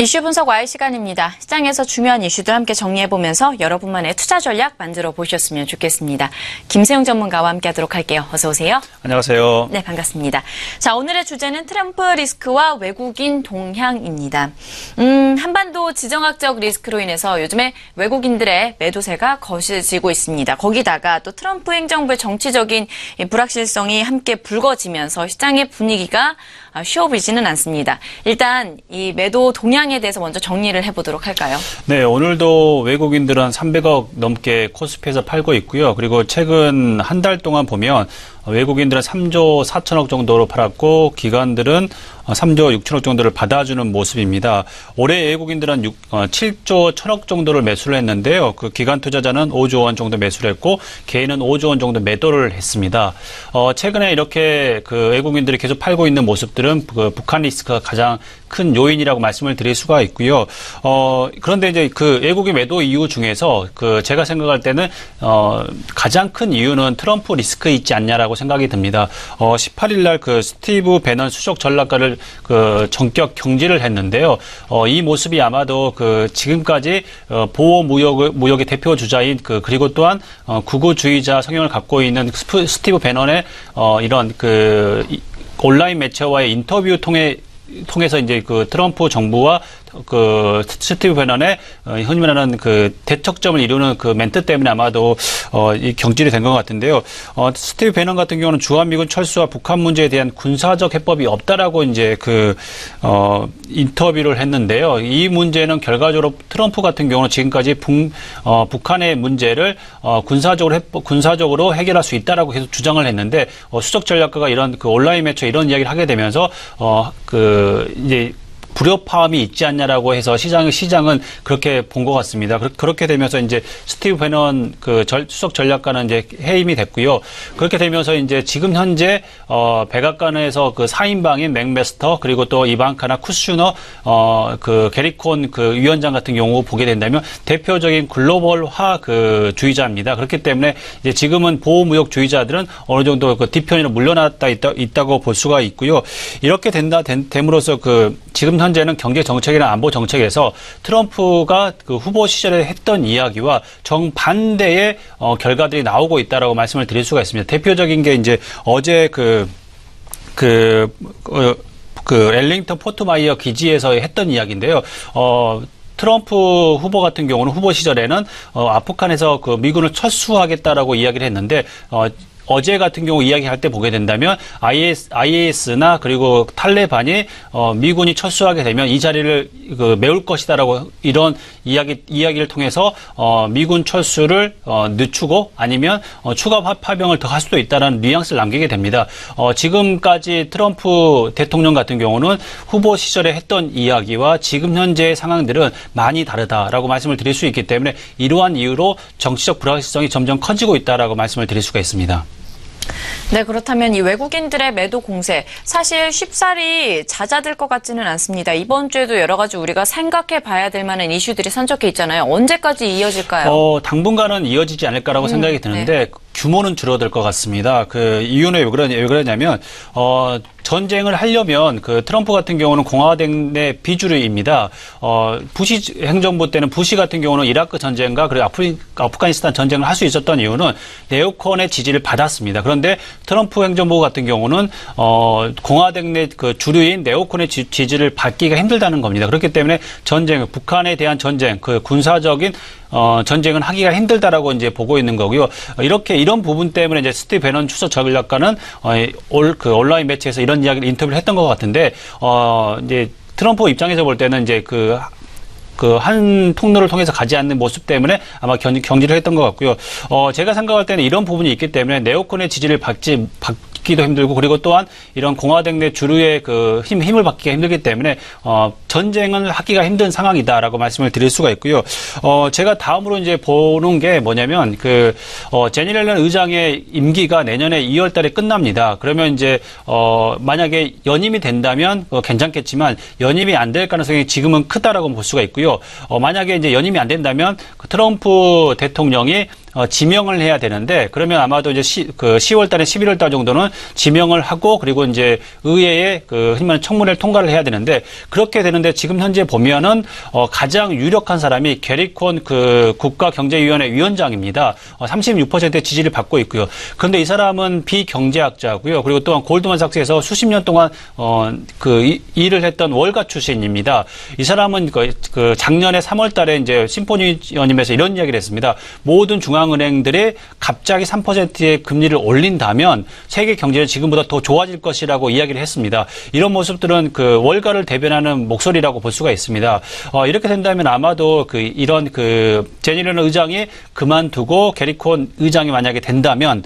이슈 분석 와의 시간입니다. 시장에서 중요한 이슈들 함께 정리해보면서 여러분만의 투자 전략 만들어 보셨으면 좋겠습니다. 김세용 전문가와 함께하도록 할게요. 어서 오세요. 안녕하세요. 네, 반갑습니다. 자, 오늘의 주제는 트럼프 리스크와 외국인 동향입니다. 한반도 지정학적 리스크로 인해서 요즘에 외국인들의 매도세가 거세지고 있습니다. 거기다가 또 트럼프 행정부의 정치적인 불확실성이 함께 불거지면서 시장의 분위기가 쉬워보이지는 않습니다. 일단 이 매도 동향에 대해서 먼저 정리를 해보도록 할까요? 네, 오늘도 외국인들은 300억 넘게 코스피에서 팔고 있고요. 그리고 최근 한 달 동안 보면 외국인들은 3조 4천억 정도로 팔았고 기관들은 3조 6천억 정도를 받아주는 모습입니다. 올해 외국인들은 7조 1천억 정도를 매수를 했는데요. 그 기관 투자자는 5조 원 정도 매수를 했고 개인은 5조 원 정도 매도를 했습니다. 최근에 이렇게 그 외국인들이 계속 팔고 있는 모습들은 그 북한 리스크가 가장 큰 요인이라고 말씀을 드릴 수가 있고요. 그런데 이제 그 외국인 매도 이유 중에서 그 제가 생각할 때는 가장 큰 이유는 트럼프 리스크 있지 않냐라고 생각이 듭니다. 18일 날 그 스티브 배넌 수석 전략가를 그 전격 경질을 했는데요. 이 모습이 아마도 그 지금까지 보호 무역의 대표 주자인 그리고 또한 극우주의자 성향을 갖고 있는 스티브 배넌의 이런 그 온라인 매체와의 인터뷰 통해서 이제 그 트럼프 정부와 그 스티브 배넌의 흔히 말하는 그 대척점을 이루는 그 멘트 때문에 아마도 이 경질이 된 것 같은데요. 스티브 배넌 같은 경우는 주한미군 철수와 북한 문제에 대한 군사적 해법이 없다라고 이제 그 인터뷰를 했는데요. 이 문제는 결과적으로 트럼프 같은 경우는 지금까지 북한의 문제를 군사적으로 해결할 수 있다라고 계속 주장을 했는데 수석 전략가가 이런 그 온라인 매체 이런 이야기를 하게 되면서 이제 불협화음이 있지 않냐라고 해서 시장은 그렇게 본 것 같습니다. 그렇게 되면서 이제 스티브 배넌 그 수석 전략가는 이제 해임이 됐고요. 그렇게 되면서 이제 지금 현재 백악관에서 그 4인방인 맥메스터 그리고 또 이방카나 쿠슈너 그 게리콘 그 위원장 같은 경우 보게 된다면 대표적인 글로벌화 그 주의자입니다. 그렇기 때문에 이제 지금은 보호무역주의자들은 어느 정도 그 뒤편으로 물러났다 있다고 볼 수가 있고요. 이렇게 됨으로써 그 지금 현재는 경제 정책이나 안보 정책에서 트럼프가 그 후보 시절에 했던 이야기와 정반대의 결과들이 나오고 있다라고 말씀을 드릴 수가 있습니다. 대표적인 게 이제 어제 엘링턴 포트마이어 기지에서 했던 이야기인데요. 트럼프 후보 같은 경우는 후보 시절에는 아프간에서 그 미군을 철수하겠다라고 이야기를 했는데 어제 같은 경우 이야기할 때 보게 된다면 IS나 그리고 탈레반이 미군이 철수하게 되면 이 자리를 메울 것이다라고 이런 이야기를 통해서 미군 철수를 늦추고 아니면 추가 파병을 더 할 수도 있다는 뉘앙스를 남기게 됩니다. 지금까지 트럼프 대통령 같은 경우는 후보 시절에 했던 이야기와 지금 현재의 상황들은 많이 다르다라고 말씀을 드릴 수 있기 때문에 이러한 이유로 정치적 불확실성이 점점 커지고 있다라고 말씀을 드릴 수가 있습니다. 네, 그렇다면 이 외국인들의 매도 공세 사실 쉽사리 잦아들 것 같지는 않습니다. 이번 주에도 여러 가지 우리가 생각해 봐야 될 만한 이슈들이 선적해 있잖아요. 언제까지 이어질까요? 당분간은 이어지지 않을까라고 생각이 드는데 네. 규모는 줄어들 것 같습니다. 그 이유는 왜 그러냐면 전쟁을 하려면 그 트럼프 같은 경우는 공화당 내 비주류입니다. 부시 행정부 때는 부시 같은 경우는 이라크 전쟁과 그리고 아프가니스탄 전쟁을 할 수 있었던 이유는 네오콘의 지지를 받았습니다. 그런데 트럼프 행정부 같은 경우는 공화당 내 그 주류인 네오콘의 지지를 받기가 힘들다는 겁니다. 그렇기 때문에 북한에 대한 전쟁, 그 군사적인 전쟁은 하기가 힘들다라고 이제 보고 있는 거고요. 이런 부분 때문에 이제 스티브 배넌 수석 전략가는 온라인 매체에서 이런 이야기를 인터뷰를 했던 것 같은데, 이제 트럼프 입장에서 볼 때는 이제 한 통로를 통해서 가지 않는 모습 때문에 아마 경질을 했던 것 같고요. 제가 생각할 때는 이런 부분이 있기 때문에 네오콘의 지지를 받기도 힘들고 그리고 또한 이런 공화당 내 주류의 그 힘을 받기가 힘들기 때문에 전쟁을 하기가 힘든 상황이다라고 말씀을 드릴 수가 있고요. 제가 다음으로 이제 보는 게 뭐냐면 제니 옐런 의장의 임기가 내년에 2월 달에 끝납니다. 그러면 이제 만약에 연임이 된다면 괜찮겠지만 연임이 안 될 가능성이 지금은 크다라고 볼 수가 있고요. 만약에 이제 연임이 안 된다면 트럼프 대통령이 지명을 해야 되는데 그러면 아마도 이제 10월 달에 11월 달 정도는 지명을 하고 그리고 이제 의회에 흔히 말하는 청문회를 통과를 해야 되는데 그렇게 되는데 지금 현재 보면은 가장 유력한 사람이 게리 콘 국가경제위원회 위원장입니다. 36%의 지지를 받고 있고요. 그런데 이 사람은 비경제학자고요. 그리고 또한 골드만삭스에서 수십 년 동안 일을 했던 월가 출신입니다. 이 사람은 작년에 3월 달에 이제 심포니언님에서 이런 이야기를 했습니다. 모든 중앙은행들이 갑자기 3%의 금리를 올린다면 세계 경제는 지금보다 더 좋아질 것이라고 이야기를 했습니다. 이런 모습들은 월가를 대변하는 목소리라고 볼 수가 있습니다. 이렇게 된다면 아마도 이런 제니 옐런 의장이 그만두고 게리 콘 의장이 만약에 된다면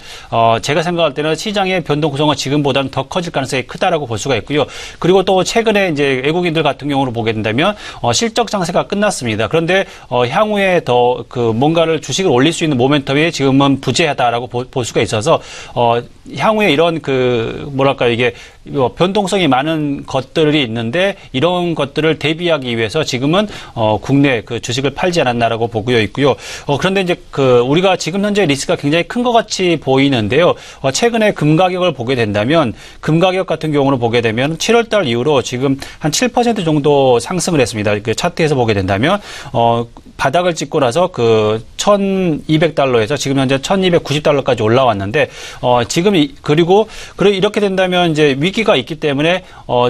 제가 생각할 때는 시장의 변동 구성은 지금보다는 더 커질 가능성이 크다라고 볼 수가 있고요. 그리고 또 최근에 이제 외국인들 같은 경우로 보게 된다면 실적 장세가 끝났습니다. 그런데 향후에 더 뭔가를 주식을 올릴 수 있는 모멘텀이 지금은 부재하다라고 볼 수가 있어서 향후에 이런 뭐랄까 이게 변동성이 많은 것들이 있는데 이런 것들을 대비하기 위해서 지금은 국내 주식을 팔지 않았나라고 보고 있고요. 그런데 이제 우리가 지금 현재 리스크가 굉장히 큰 것 같이 보이는데요. 최근에 금 가격을 보게 된다면 금 가격 같은 경우는 보게 되면 7월 달 이후로 지금 한 7% 정도 상승을 했습니다. 차트에서 보게 된다면 바닥을 찍고 나서 1,200달러에서 지금 현재 1,290달러까지 올라왔는데 지금 그리고 이렇게 된다면 이제 위기가 있기 때문에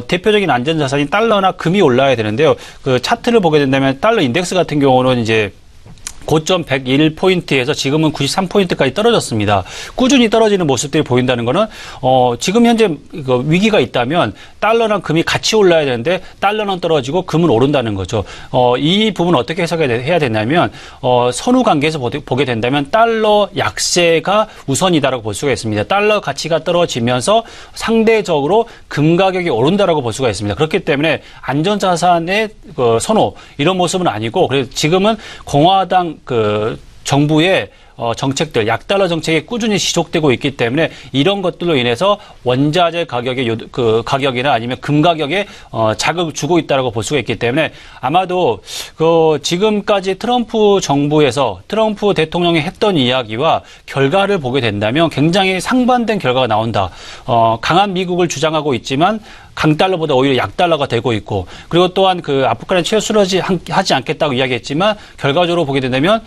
대표적인 안전자산인 달러나 금이 올라야 되는데요. 차트를 보게 된다면 달러 인덱스 같은 경우는 이제 고점 101포인트에서 지금은 93포인트까지 떨어졌습니다. 꾸준히 떨어지는 모습들이 보인다는 거는 지금 현재 위기가 있다면 달러랑 금이 같이 올라야 되는데 달러는 떨어지고 금은 오른다는 거죠. 이 부분 어떻게 해석해야 되냐면 선후 관계에서 보게 된다면 달러 약세가 우선이다라고 볼 수가 있습니다. 달러 가치가 떨어지면서 상대적으로 금 가격이 오른다라고 볼 수가 있습니다. 그렇기 때문에 안전자산의 선호 이런 모습은 아니고 그래서 지금은 공화당 정부의 정책들, 약달러 정책이 꾸준히 지속되고 있기 때문에 이런 것들로 인해서 원자재 가격의 가격이나 아니면 금 가격에 자극을 주고 있다라고 볼 수가 있기 때문에 아마도 지금까지 트럼프 정부에서 트럼프 대통령이 했던 이야기와 결과를 보게 된다면 굉장히 상반된 결과가 나온다. 강한 미국을 주장하고 있지만 강달러보다 오히려 약달러가 되고 있고 그리고 또한 아프간에 철수하지 않겠다고 이야기했지만 결과적으로 보게 된다면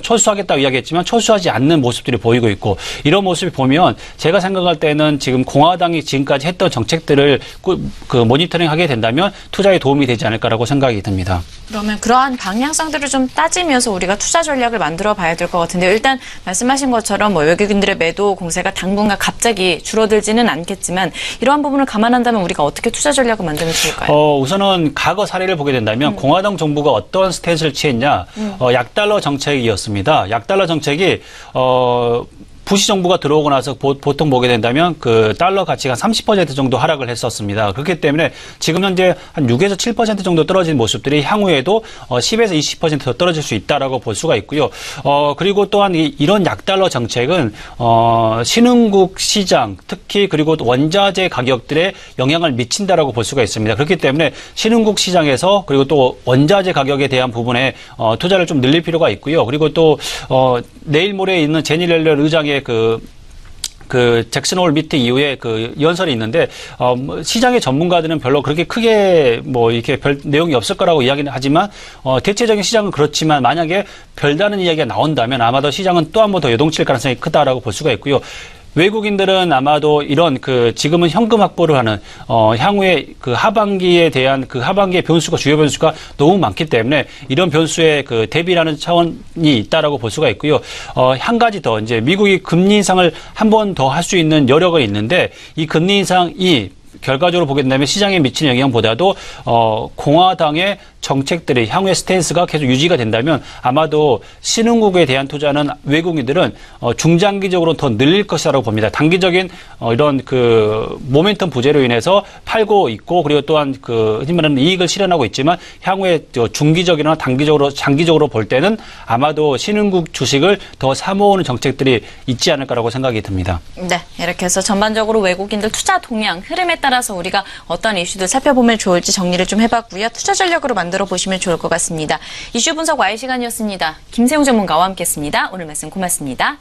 철수하겠다고 이야기했지만 철수하지 않는 모습들이 보이고 있고 이런 모습을 보면 제가 생각할 때는 지금 공화당이 지금까지 했던 정책들을 모니터링하게 된다면 투자에 도움이 되지 않을까라고 생각이 듭니다. 그러면 그러한 방향성들을 좀 따지면서 우리가 투자 전략을 만들어 봐야 될 것 같은데요. 일단 말씀하신 것처럼 외국인들의 매도 공세가 당분간 갑자기 줄어들지는 않겠지만 이러한 부분을 감안한다면 우리가 어떻게 투자 전략을 만들면 좋을까요? 우선은 과거 사례를 보게 된다면 공화당 정부가 어떤 스탠스를 취했냐. 약달러 정책이었습니다. 약달러 정책이 부시 정부가 들어오고 나서 보통 보게 된다면 달러 가치가 30% 정도 하락을 했었습니다. 그렇기 때문에 지금 현재 한 6에서 7% 정도 떨어진 모습들이 향후에도 10에서 20% 더 떨어질 수 있다라고 볼 수가 있고요. 그리고 또한 이런 약달러 정책은 신흥국 시장 특히 그리고 원자재 가격들에 영향을 미친다라고 볼 수가 있습니다. 그렇기 때문에 신흥국 시장에서 그리고 또 원자재 가격에 대한 부분에 투자를 좀 늘릴 필요가 있고요. 그리고 또 내일 모레 있는 제니 옐런 의장의 잭슨 홀 미팅 이후에 연설이 있는데, 시장의 전문가들은 별로 그렇게 크게 이렇게 별 내용이 없을 거라고 이야기는 하지만, 대체적인 시장은 그렇지만 만약에 별다른 이야기가 나온다면 아마도 시장은 또 한 번 더 요동칠 가능성이 크다라고 볼 수가 있고요. 외국인들은 아마도 이런 지금은 현금 확보를 하는 향후에 하반기에 대한 하반기의 변수가 주요 변수가 너무 많기 때문에 이런 변수에 대비라는 차원이 있다라고 볼 수가 있고요. 한 가지 더 이제 미국이 금리 인상을 한 번 더 할 수 있는 여력은 있는데 이 금리 인상이 결과적으로 보게 된다면 시장에 미치는 영향보다도 공화당의 정책들이 향후의 스탠스가 계속 유지가 된다면 아마도 신흥국에 대한 투자는 외국인들은 중장기적으로 더 늘릴 것이라고 봅니다. 단기적인 이런 모멘텀 부재로 인해서 팔고 있고 그리고 또한 흔히 말하는 이익을 실현하고 있지만 향후에 중기적이나 장기적으로 볼 때는 아마도 신흥국 주식을 더 사모으는 정책들이 있지 않을까라고 생각이 듭니다. 네, 이렇게 해서 전반적으로 외국인들 투자 동향 흐름에 따라서 우리가 어떤 이슈들 살펴보면 좋을지 정리를 좀 해봤고요. 투자 전략으로 만들어 보시면 좋을 것 같습니다. 이슈 분석 Y시간이었습니다. 김세용 전문가와 함께했습니다. 오늘 말씀 고맙습니다.